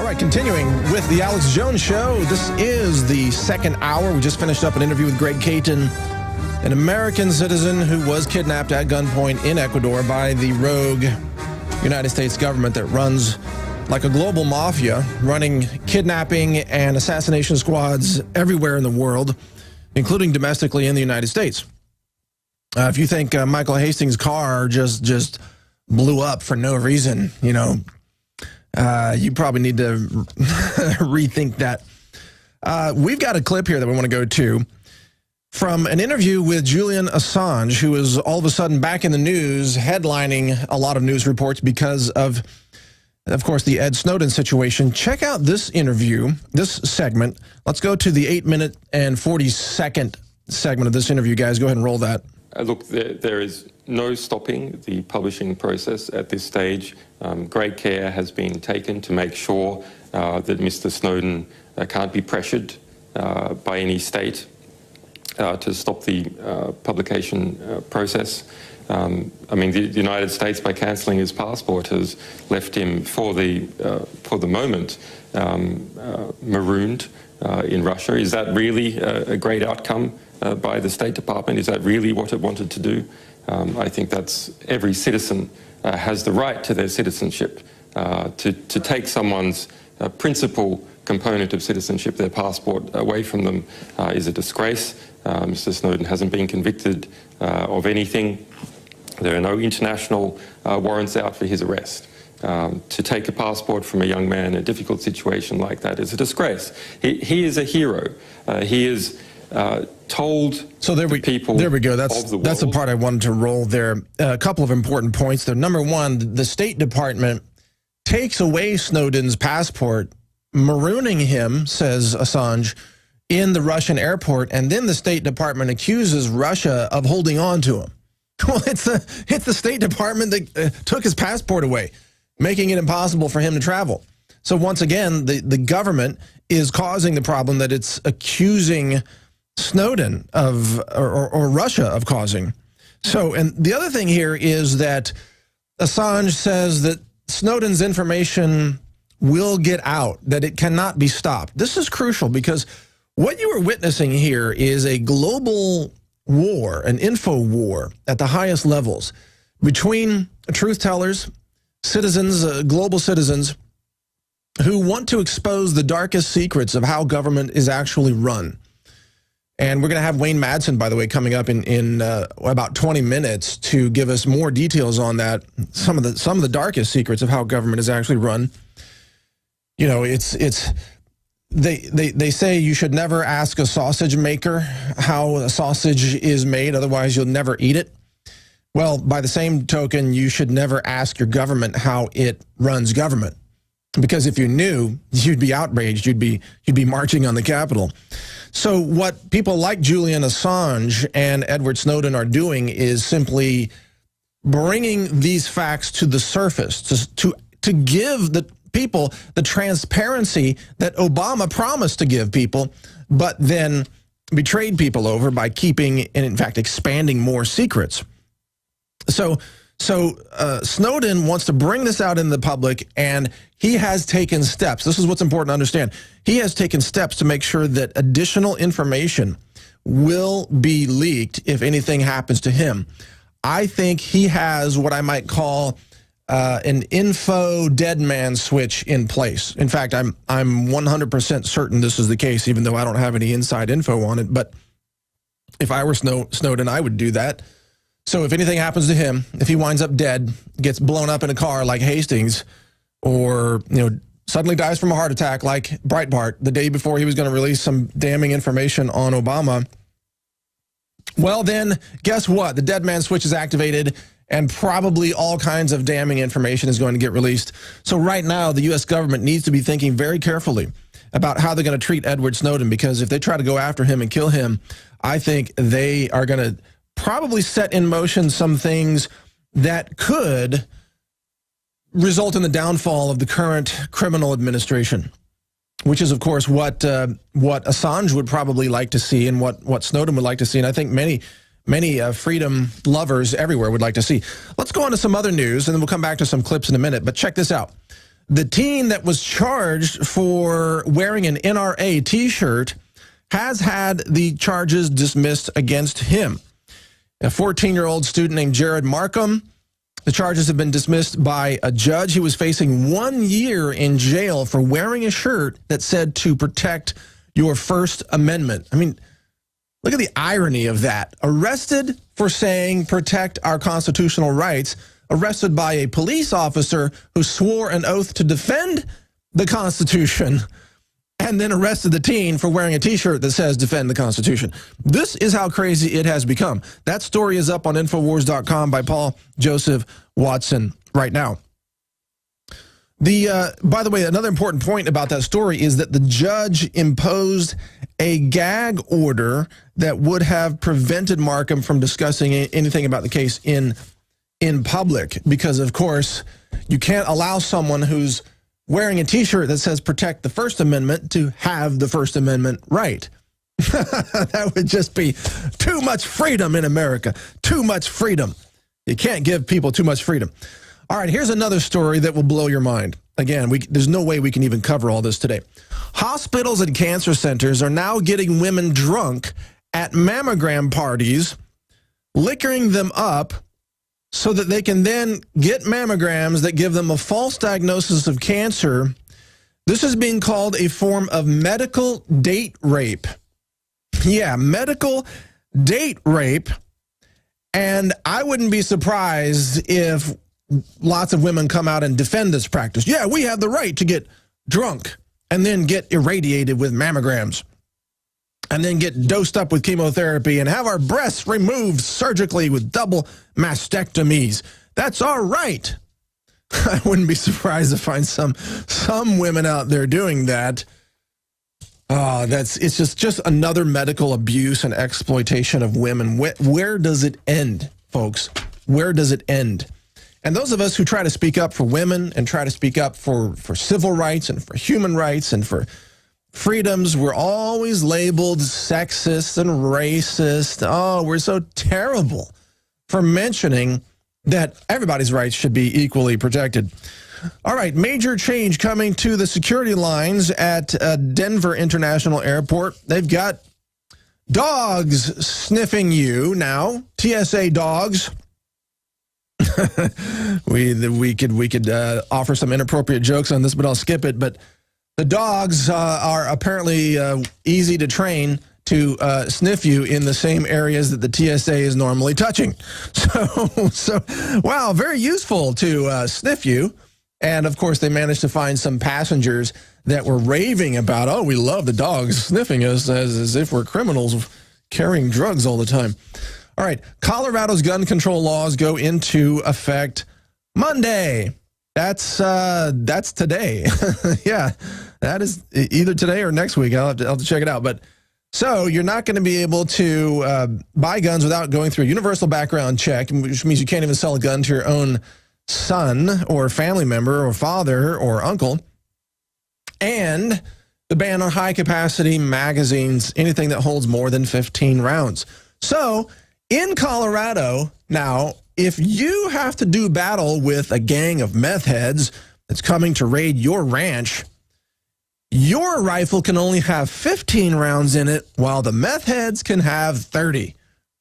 right, continuing with the Alex Jones Show. This is the second hour. We just finished up an interview with Greg Caton, an American citizen who was kidnapped at gunpoint in Ecuador by the rogue United States government that runs like a global mafia, running kidnapping and assassination squads everywhere in the world, including domestically in the United States. If you think Michael Hastings' car just blew up for no reason, you know, you probably need to rethink that. We've got a clip here that we want to go to from an interview with Julian Assange, who is all of a sudden back in the news, headlining a lot of news reports because of course, the Ed Snowden situation. Check out this interview, this segment. Let's go to the 8-minute and 40-second segment of this interview, guys. Go ahead and roll that. Look, there is no stopping the publishing process at this stage. Great care has been taken to make sure that Mr. Snowden can't be pressured by any state to stop the publication process. I mean, the United States, by cancelling his passport, has left him for the moment marooned in Russia. Is that really a great outcome by the State Department? Is that really what it wanted to do? I think that's every citizen has the right to their citizenship. To take someone's principal component of citizenship, their passport, away from them is a disgrace. Mr. Snowden hasn't been convicted of anything. There are no international warrants out for his arrest. To take a passport from a young man in a difficult situation like that is a disgrace. He is a hero. He is told the people. There we go. That's the part I wanted to roll there. A couple of important points there. Number one, the State Department takes away Snowden's passport, marooning him, says Assange, in the Russian airport, and then the State Department accuses Russia of holding on to him. Well, it's the State Department that took his passport away, making it impossible for him to travel. So once again, the government is causing the problem that it's accusing Snowden of, or Russia of causing. So, and the other thing here is that Assange says that Snowden's information will get out, that it cannot be stopped. This is crucial because what you are witnessing here is a global war, an info war at the highest levels between truth tellers, citizens, global citizens who want to expose the darkest secrets of how government is actually run. And we're going to have Wayne Madsen, by the way, coming up in about 20 minutes to give us more details on that, some of the darkest secrets of how government is actually run. You know, they say you should never ask a sausage maker how a sausage is made, otherwise you'll never eat it. Well, by the same token, you should never ask your government how it runs government, because if you knew, you'd be outraged, you'd be marching on the Capitol. So what people like Julian Assange and Edward Snowden are doing is simply bringing these facts to the surface to give the people the transparency that Obama promised to give people, but then betrayed people over by keeping and in fact expanding more secrets. So Snowden wants to bring this out in the public, and he has taken steps. This is what's important to understand. He has taken steps to make sure that additional information will be leaked if anything happens to him. I think he has what I might call an info dead man switch in place. In fact, I'm 100% certain this is the case, even though I don't have any inside info on it. But if I were Snowden, I would do that. So if anything happens to him, if he winds up dead, gets blown up in a car like Hastings, or suddenly dies from a heart attack like Breitbart the day before he was going to release some damning information on Obama, well then, guess what? The dead man switch is activated, and probably all kinds of damning information is going to get released. So right now, the U.S. government needs to be thinking very carefully about how they're going to treat Edward Snowden, because if they try to go after him and kill him, I think they are going to probably set in motion some things that could result in the downfall of the current criminal administration, which is, of course, what Assange would probably like to see and what Snowden would like to see, and I think many freedom lovers everywhere would like to see. Let's go on to some other news, and then we'll come back to some clips in a minute, but check this out. the teen that was charged for wearing an NRA t-shirt has had the charges dismissed against him. A 14-year-old student named Jared Markham, the charges have been dismissed by a judge. He was facing 1 year in jail for wearing a shirt that said to protect your First Amendment. I mean, look at the irony of that. Arrested for saying protect our constitutional rights, arrested by a police officer who swore an oath to defend the Constitution, and then arrested the teen for wearing a t-shirt that says defend the Constitution. This is how crazy it has become. That story is up on Infowars.com by Paul Joseph Watson right now. By the way, another important point about that story is that the judge imposed a gag order that would have prevented Markham from discussing anything about the case in public, because, of course, you can't allow someone who's wearing a t-shirt that says protect the First Amendment to have the First Amendment right. That would just be too much freedom in America. Too much freedom. You can't give people too much freedom. All right, here's another story that will blow your mind. Again, there's no way we can even cover all this today. Hospitals and cancer centers are now getting women drunk at mammogram parties, liquoring them up so that they can then get mammograms that give them a false diagnosis of cancer. This is being called a form of medical date rape. Yeah, medical date rape. And I wouldn't be surprised if lots of women come out and defend this practice. Yeah, we have the right to get drunk and then get irradiated with mammograms and then get dosed up with chemotherapy and have our breasts removed surgically with double mastectomies. That's our right. I wouldn't be surprised to find some women out there doing that. It's just another medical abuse and exploitation of women. Where does it end, folks? Where does it end? And those of us who try to speak up for women and try to speak up for civil rights and for human rights and for freedoms, we're always labeled sexist and racist. Oh, we're so terrible for mentioning that everybody's rights should be equally protected. All right, major change coming to the security lines at Denver International Airport. They've got dogs sniffing you now, TSA dogs. we could offer some inappropriate jokes on this, but I'll skip it. But the dogs are apparently easy to train to sniff you in the same areas that the TSA is normally touching. So wow, very useful to sniff you. And, of course, they managed to find some passengers that were raving about, oh, we love the dogs sniffing us as if we're criminals carrying drugs all the time. All right, Colorado's gun control laws go into effect Monday. That's today. Yeah, that is either today or next week. I'll have to check it out. But so you're not going to be able to buy guns without going through a universal background check, which means you can't even sell a gun to your own son or family member or father or uncle, and the ban on high-capacity magazines, anything that holds more than 15 rounds. So in Colorado now, if you have to do battle with a gang of meth heads that's coming to raid your ranch, your rifle can only have 15 rounds in it, while the meth heads can have 30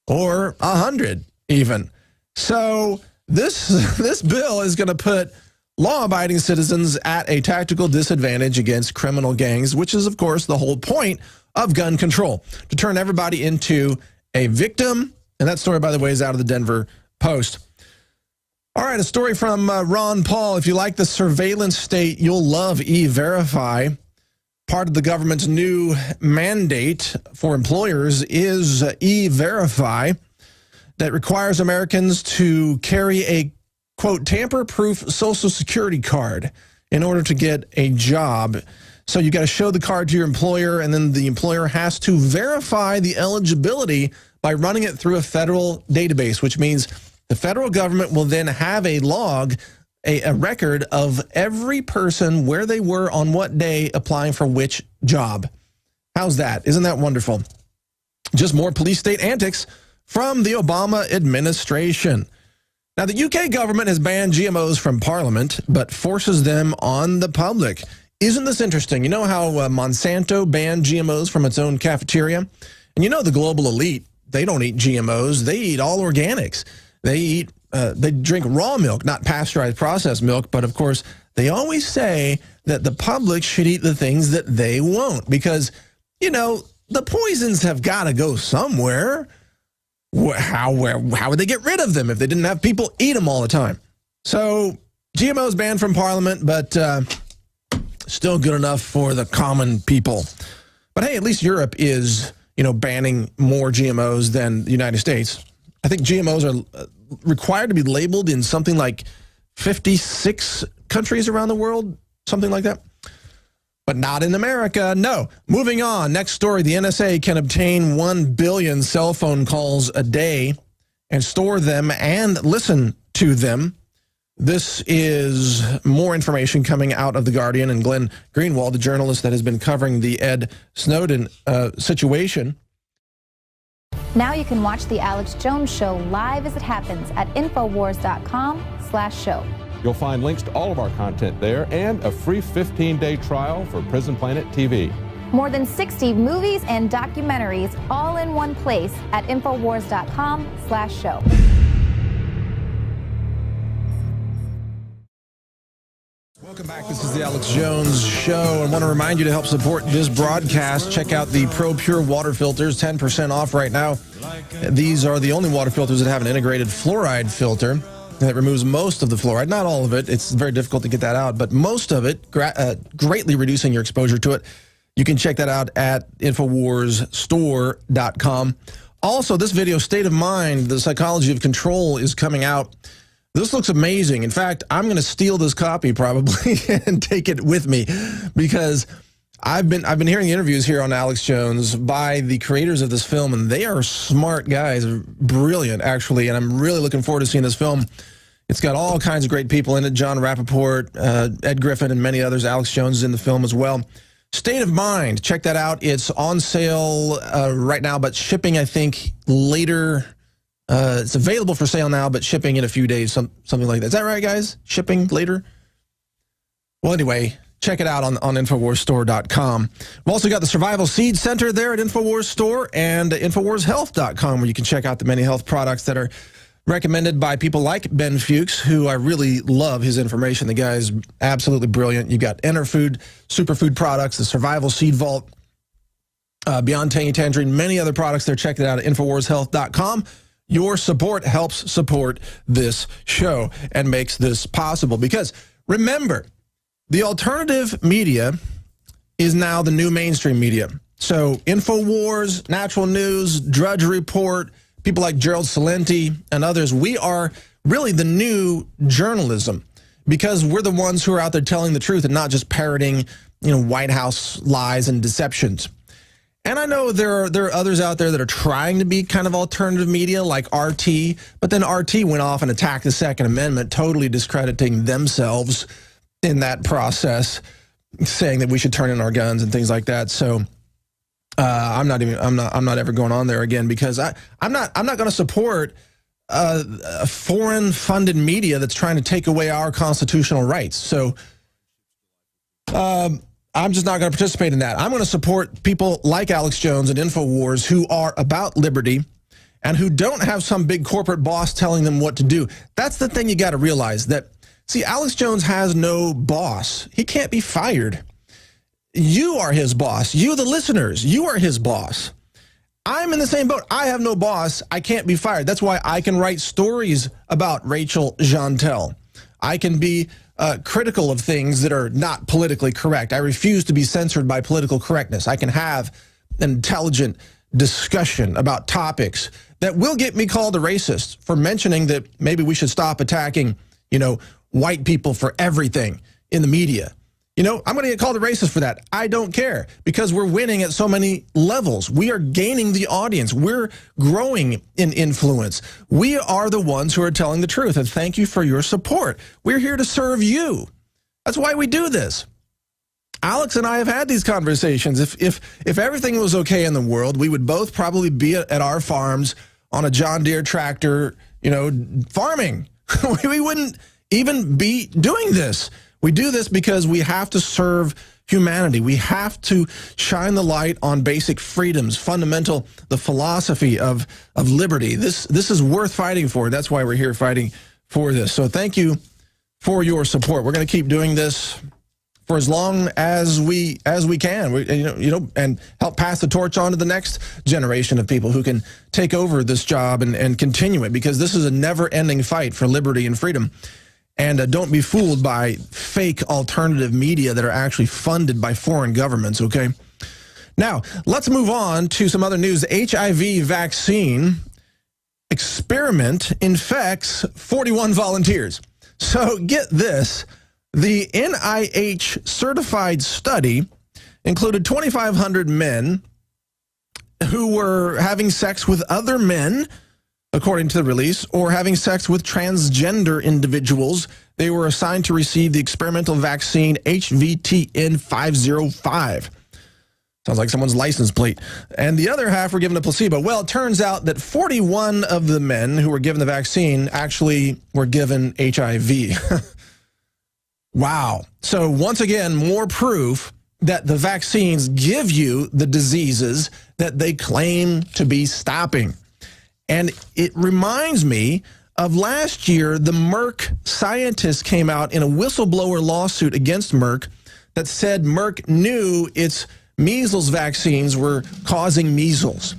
or 100 even. So this bill is going to put law-abiding citizens at a tactical disadvantage against criminal gangs, which is, of course, the whole point of gun control, to turn everybody into a victim. And that story, by the way, is out of the Denver Post. All right, a story from Ron Paul. If you like the surveillance state, you'll love E-Verify. Part of the government's new mandate for employers is E-Verify, that requires Americans to carry a, quote, tamper-proof Social Security card in order to get a job. So you got to show the card to your employer, and then the employer has to verify the eligibility by running it through a federal database, which means the federal government will then have a log, a record of every person, where they were on what day applying for which job. How's that? Isn't that wonderful? Just more police state antics from the Obama administration. Now, the UK government has banned GMOs from Parliament, but forces them on the public. Isn't this interesting? You know how Monsanto banned GMOs from its own cafeteria? And you know the global elite, they don't eat GMOs. They eat all organics. They drink raw milk, not pasteurized processed milk. But, of course, they always say that the public should eat the things that they won't because, you know, the poisons have got to go somewhere. How would they get rid of them if they didn't have people eat them all the time? So GMOs banned from Parliament, but still good enough for the common people. But hey, at least Europe is, you know, banning more GMOs than the United States. I think GMOs are required to be labeled in something like 56 countries around the world, something like that. But not in America, no. Moving on, next story, the NSA can obtain 1 billion cell phone calls a day and store them and listen to them. This is more information coming out of The Guardian, and Glenn Greenwald, the journalist that has been covering the Ed Snowden situation. Now you can watch The Alex Jones Show live as it happens at Infowars.com/show. You'll find links to all of our content there and a free 15-day trial for Prison Planet TV. More than 60 movies and documentaries all in one place at Infowars.com/show. Welcome back. This is the Alex Jones Show. I want to remind you to help support this broadcast. Check out the Pro Pure water filters, 10% off right now. These are the only water filters that have an integrated fluoride filter that removes most of the fluoride. Not all of it. It's very difficult to get that out, but most of it, greatly reducing your exposure to it. You can check that out at InfoWarsStore.com. Also, this video, State of Mind, the Psychology of Control, is coming out. This looks amazing. In fact, I'm going to steal this copy probably and take it with me because I've been hearing the interviews here on Alex Jones by the creators of this film, and they are smart guys, brilliant actually, and I'm really looking forward to seeing this film. It's got all kinds of great people in it, John Rappaport, Ed Griffin, and many others. Alex Jones is in the film as well. State of Mind, check that out. It's on sale right now, but shipping, I think, later. It's available for sale now, but shipping in a few days, something like that. Is that right, guys? Shipping later? Well, anyway, check it out on InfoWarsStore.com. We've also got the Survival Seed Center there at InfoWars Store and InfoWarsHealth.com, where you can check out the many health products that are recommended by people like Ben Fuchs, who I really love his information. The guy is absolutely brilliant. You've got Enerfood, Superfood products, the Survival Seed Vault, Beyond Tangy Tangerine, many other products there. Check it out at InfoWarsHealth.com. Your support helps support this show and makes this possible. Because remember, the alternative media is now the new mainstream media. So InfoWars, Natural News, Drudge Report, people like Gerald Celente and others, we are really the new journalism because we're the ones who are out there telling the truth and not just parroting, you know, White House lies and deceptions. And I know there are others out there that are trying to be kind of alternative media like RT, but then RT went off and attacked the Second Amendment, totally discrediting themselves in that process, saying that we should turn in our guns and things like that. So I'm not ever going on there again because I'm not going to support a foreign funded media that's trying to take away our constitutional rights. So I'm just not going to participate in that. I'm going to support people like Alex Jones and InfoWars who are about liberty and who don't have some big corporate boss telling them what to do. That's the thing you got to realize that, see, Alex Jones has no boss. He can't be fired. You are his boss. You, the listeners, you are his boss. I'm in the same boat. I have no boss. I can't be fired. That's why I can write stories about Rachel Jeantel. I can be critical of things that are not politically correct. I refuse to be censored by political correctness. I can have an intelligent discussion about topics that will get me called a racist for mentioning that maybe we should stop attacking, you know, white people for everything in the media. You know, I'm going to get called a racist for that. I don't care because we're winning at so many levels. We are gaining the audience. We're growing in influence. We are the ones who are telling the truth. And thank you for your support. We're here to serve you. That's why we do this. Alex and I have had these conversations. If everything was okay in the world, we would both probably be at our farms on a John Deere tractor, you know, farming We wouldn't even be doing this. We do this because we have to serve humanity. We have to shine the light on basic freedoms, the philosophy of liberty. This is worth fighting for. That's why we're here fighting for this. So thank you for your support. We're going to keep doing this for as long as we can. And help pass the torch on to the next generation of people who can take over this job and continue it, because this is a never-ending fight for liberty and freedom. And don't be fooled by fake alternative media that are actually funded by foreign governments, okay? Now, let's move on to some other news. The HIV vaccine experiment infects 41 volunteers. So get this. The NIH certified study included 2,500 men who were having sex with other men, according to the release, or having sex with transgender individuals. They were assigned to receive the experimental vaccine HVTN 505. Sounds like someone's license plate. And the other half were given a placebo. Well, it turns out that 41 of the men who were given the vaccine actually were given HIV. Wow. So once again, more proof that the vaccines give you the diseases that they claim to be stopping. And it reminds me of last year, the Merck scientists came out in a whistleblower lawsuit against Merck that said Merck knew its measles vaccines were causing measles,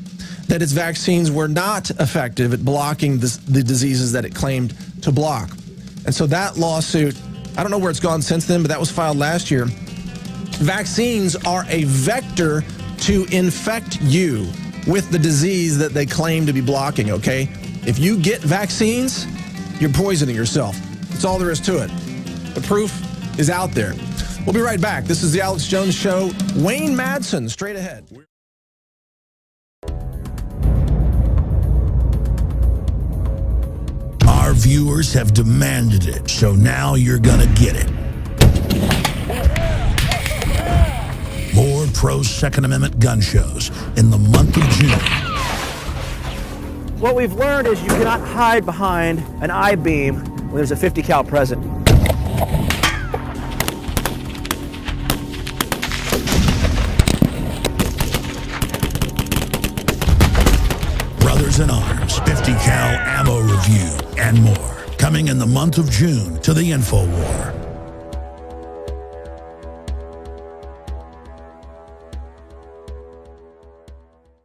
that its vaccines were not effective at blocking the diseases that it claimed to block. And so that lawsuit, I don't know where it's gone since then, but that was filed last year. Vaccines are a vector to infect you with the disease that they claim to be blocking, okay? If you get vaccines, you're poisoning yourself. That's all there is to it. The proof is out there. We'll be right back. This is the Alex Jones Show. Wayne Madsen, straight ahead. Our viewers have demanded it, so now you're gonna get it. More pro-Second Amendment gun shows in the month of June. What we've learned is you cannot hide behind an I-beam when there's a 50 cal present. Brothers in Arms, 50 cal ammo review, and more. Coming in the month of June to the InfoWar.